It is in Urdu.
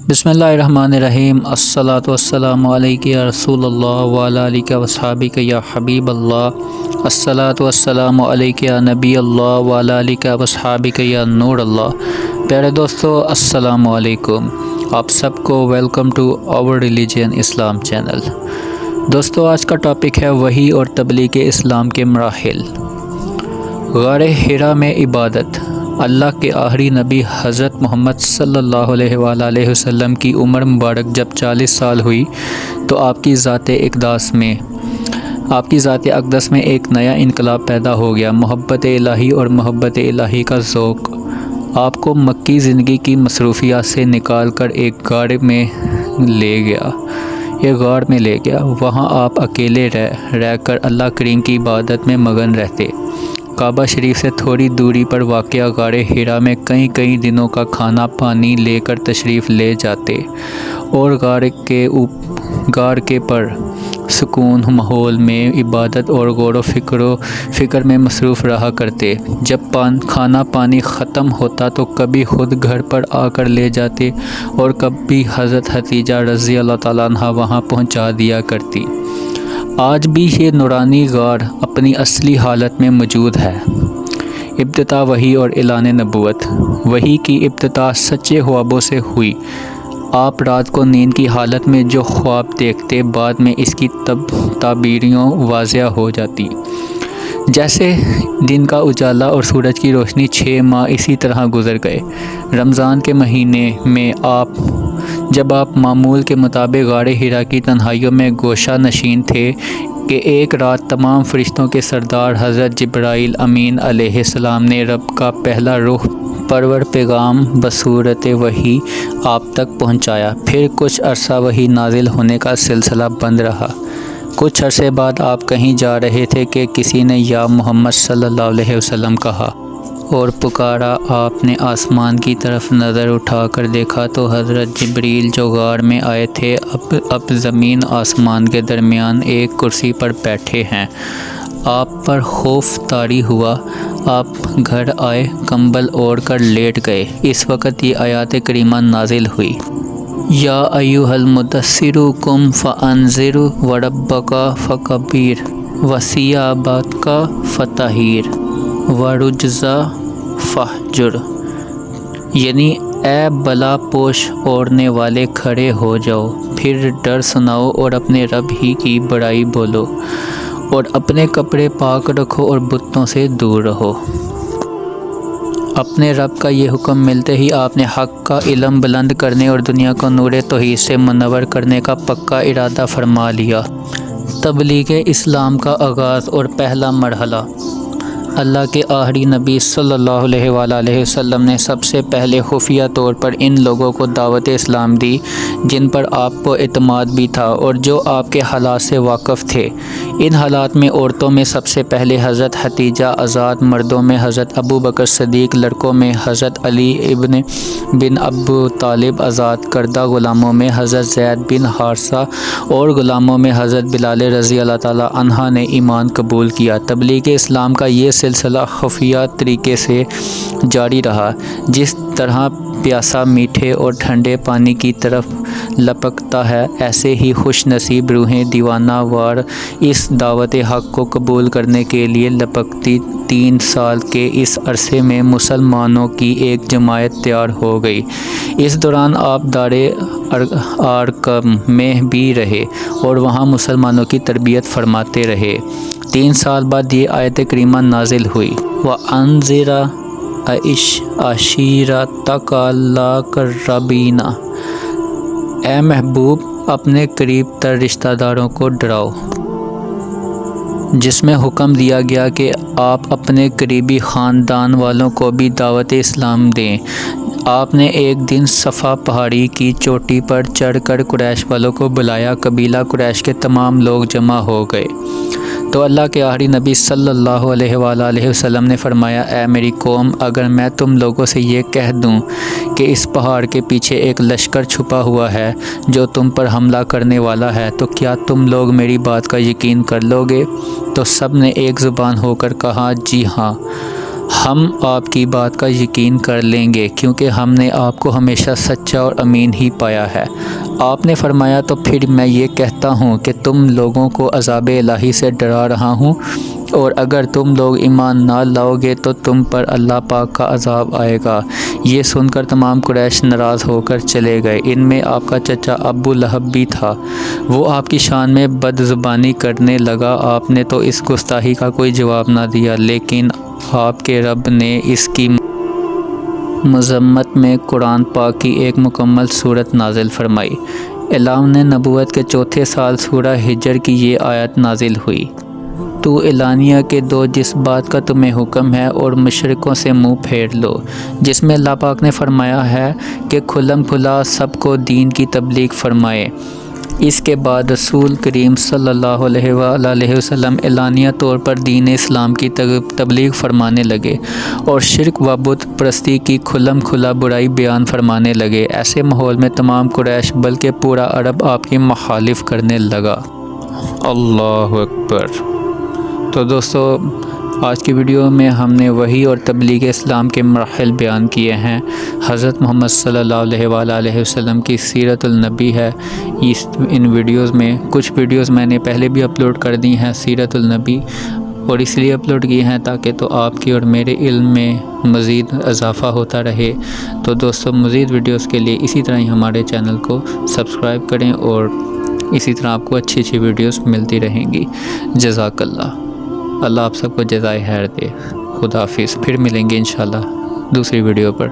بسم اللہ الرحمن الرحیم۔ الصلاۃ والسلام علیک یا رسول اللہ وعلی آلک وصحابک یا حبیب اللہ۔ الصلاۃ والسلام علیک یا نبی اللہ وعلی آلک وصحابک یا نور اللہ۔ پیارے دوستو، السلام علیکم۔ آپ سب کو welcome to our religion Islam channel. دوستو، آج کا ٹاپک ہے وحی اور تبلیغ اسلام کے مراحل۔ غار حرا میں عبادت۔ اللہ کے آخری نبی حضرت محمد صلی اللہ علیہ وآلہ وسلم کی عمر مبارک جب 40 سال ہوئی تو آپ کی ذات اقدس میں ایک نیا انقلاب پیدا ہو گیا۔ محبت الہی اور محبت الہی کا ذوق آپ کو مکی زندگی کی مصروفیات سے نکال کر ایک غار میں لے گیا۔ وہاں آپ اکیلے رہ کر اللہ کریم کی عبادت میں مگن رہتے۔ کعبہ شریف سے تھوڑی دوری پر واقع غار حرا میں کئی دنوں کا کھانا پانی لے کر تشریف لے جاتے اور غار کے پر سکون ماحول میں عبادت اور غور و فکر میں مصروف رہا کرتے۔ جب کھانا پانی ختم ہوتا تو کبھی خود گھر پر آ کر لے جاتے اور کبھی حضرت خدیجہ رضی اللہ تعالیٰ عنہا وہاں پہنچا دیا کرتی۔ آج بھی یہ نورانی غار اپنی اصلی حالت میں موجود ہے۔ ابتدا وحی اور اعلان نبوت۔ وحی کی ابتدا سچے خوابوں سے ہوئی۔ آپ رات کو نیند کی حالت میں جو خواب دیکھتے، بعد میں اس کی تعبیریوں واضح ہو جاتی۔ جیسے دن کا اجالا اور سورج کی روشنی 6 ماہ اسی طرح گزر گئے۔ رمضان کے مہینے میں جب آپ معمول کے مطابق غار حرا کی تنہائیوں میں گوشہ نشین تھے کہ ایک رات تمام فرشتوں کے سردار حضرت جبرائیل امین علیہ السلام نے رب کا پہلا روح پرور پیغام بصورت وحی آپ تک پہنچایا۔ پھر کچھ عرصہ وحی نازل ہونے کا سلسلہ بند رہا۔ کچھ عرصے بعد آپ کہیں جا رہے تھے کہ کسی نے یا محمد صلی اللہ علیہ وسلم کہا اور پکارا۔ آپ نے آسمان کی طرف نظر اٹھا کر دیکھا تو حضرت جبریل جو غار میں آئے تھے اب زمین آسمان کے درمیان ایک کرسی پر بیٹھے ہیں۔ آپ پر خوف طاری ہوا۔ آپ گھر آئے، کمبل اوڑھ کر لیٹ گئے۔ اس وقت یہ آیات کریمہ نازل ہوئی۔ یا ایھا المدثر قم فانذر وربک فکبر وثیابک فطہر والرجز فاہجر، یعنی اے بلا پوش اوڑھنے والے کھڑے ہو جاؤ، پھر ڈر سناؤ اور اپنے رب ہی کی بڑائی بولو اور اپنے کپڑے پاک رکھو اور بتوں سے دور رہو۔ اپنے رب کا یہ حکم ملتے ہی آپ نے حق کا علم بلند کرنے اور دنیا کو نور توحید سے منور کرنے کا پکا ارادہ فرما لیا۔ تبلیغ اسلام کا آغاز اور پہلا مرحلہ۔ اللہ کے آخری نبی صلی اللہ علیہ وآلہ وسلم نے سب سے پہلے خفیہ طور پر ان لوگوں کو دعوت اسلام دی جن پر آپ کو اعتماد بھی تھا اور جو آپ کے حالات سے واقف تھے۔ ان حالات میں عورتوں میں سب سے پہلے حضرت خدیجہ آزاد، مردوں میں حضرت ابو بکر صدیق، لڑکوں میں حضرت علی بن ابو طالب، آزاد کردہ غلاموں میں حضرت زید بن حارثہ اور غلاموں میں حضرت بلال رضی اللہ تعالیٰ عنہ نے ایمان قبول کیا۔ تبلیغ اسلام کا یہ سلسلہ خفیہ طریقے سے جاری رہا۔ جس طرح پیاسا میٹھے اور ٹھنڈے پانی کی طرف لپکتا ہے، ایسے ہی خوش نصیب روحیں دیوانہ وار اس دعوت حق کو قبول کرنے کے لیے لپکتی۔ 3 سال کے اس عرصے میں مسلمانوں کی ایک جماعت تیار ہو گئی۔ اس دوران آپ دار ارقم میں بھی رہے اور وہاں مسلمانوں کی تربیت فرماتے رہے۔ 3 سال بعد یہ آیت کریمہ نازل ہوئی۔ وَأَنذِرْ عَشِيرَتَكَ الْأَقْرَبِينَ، اے محبوب اپنے قریب تر رشتہ داروں کو ڈراؤ، جس میں حکم دیا گیا کہ آپ اپنے قریبی خاندان والوں کو بھی دعوت اسلام دیں۔ آپ نے ایک دن صفا پہاڑی کی چوٹی پر چڑھ کر قریش والوں کو بلایا۔ قبیلہ قریش کے تمام لوگ جمع ہو گئے تو اللہ کے آخری نبی صلی اللہ علیہ وآلہ وسلم نے فرمایا، اے میری قوم، اگر میں تم لوگوں سے یہ کہہ دوں کہ اس پہاڑ کے پیچھے ایک لشکر چھپا ہوا ہے جو تم پر حملہ کرنے والا ہے تو کیا تم لوگ میری بات کا یقین کر لو گے؟ تو سب نے ایک زبان ہو کر کہا، جی ہاں۔ ہم آپ کی بات کا یقین کر لیں گے کیونکہ ہم نے آپ کو ہمیشہ سچا اور امین ہی پایا ہے۔ آپ نے فرمایا تو پھر میں یہ کہتا ہوں کہ تم لوگوں کو عذاب الہی سے ڈرا رہا ہوں، اور اگر تم لوگ ایمان نہ لاؤ گے تو تم پر اللہ پاک کا عذاب آئے گا۔ یہ سن کر تمام قریش ناراض ہو کر چلے گئے۔ ان میں آپ کا چچا ابو لہب بھی تھا۔ وہ آپ کی شان میں بد زبانی کرنے لگا۔ آپ نے تو اس گستاخی کا کوئی جواب نہ دیا، لیکن آپ کے رب نے اس کی مذمت میں قرآن پاک کی ایک مکمل صورت نازل فرمائی۔ اعلان نبوت کے چوتھے سال سورہ ہجر کی یہ آیت نازل ہوئی۔ تو اعلانیہ کے دو جس بات کا تمہیں حکم ہے اور مشرکوں سے منہ پھیر لو، جس میں اللہ پاک نے فرمایا ہے کہ کھلم کھلا سب کو دین کی تبلیغ فرمائے۔ اس کے بعد رسول کریم صلی اللہ علیہ وآلہ وسلم اعلانیہ طور پر دین اسلام کی تبلیغ فرمانے لگے اور شرک و بت پرستی کی کھلم کھلا برائی بیان فرمانے لگے۔ ایسے ماحول میں تمام قریش بلکہ پورا عرب آپ کی مخالف کرنے لگا۔ اللہ اکبر۔ تو دوستو، آج کی ویڈیو میں ہم نے وحی اور تبلیغ اسلام کے مراحل بیان کیے ہیں۔ حضرت محمد صلی اللہ علیہ وآلہ وسلم کی سیرت النبی ہے۔ ان ویڈیوز میں کچھ ویڈیوز میں نے پہلے بھی اپلوڈ کر دی ہیں سیرت النبی، اور اس لیے اپلوڈ کی ہیں تاکہ تو آپ کی اور میرے علم میں مزید اضافہ ہوتا رہے۔ تو دوستو، مزید ویڈیوز کے لیے اسی طرح ہی ہمارے چینل کو سبسکرائب کریں، اور اسی طرح آپ کو اچھی اچھی ویڈیوز ملتی رہیں گی۔ جزاک اللہ۔ اللہ آپ سب کو جزائے خیر دے۔ خدا حافظ۔ پھر ملیں گے انشاءاللہ دوسری ویڈیو پر۔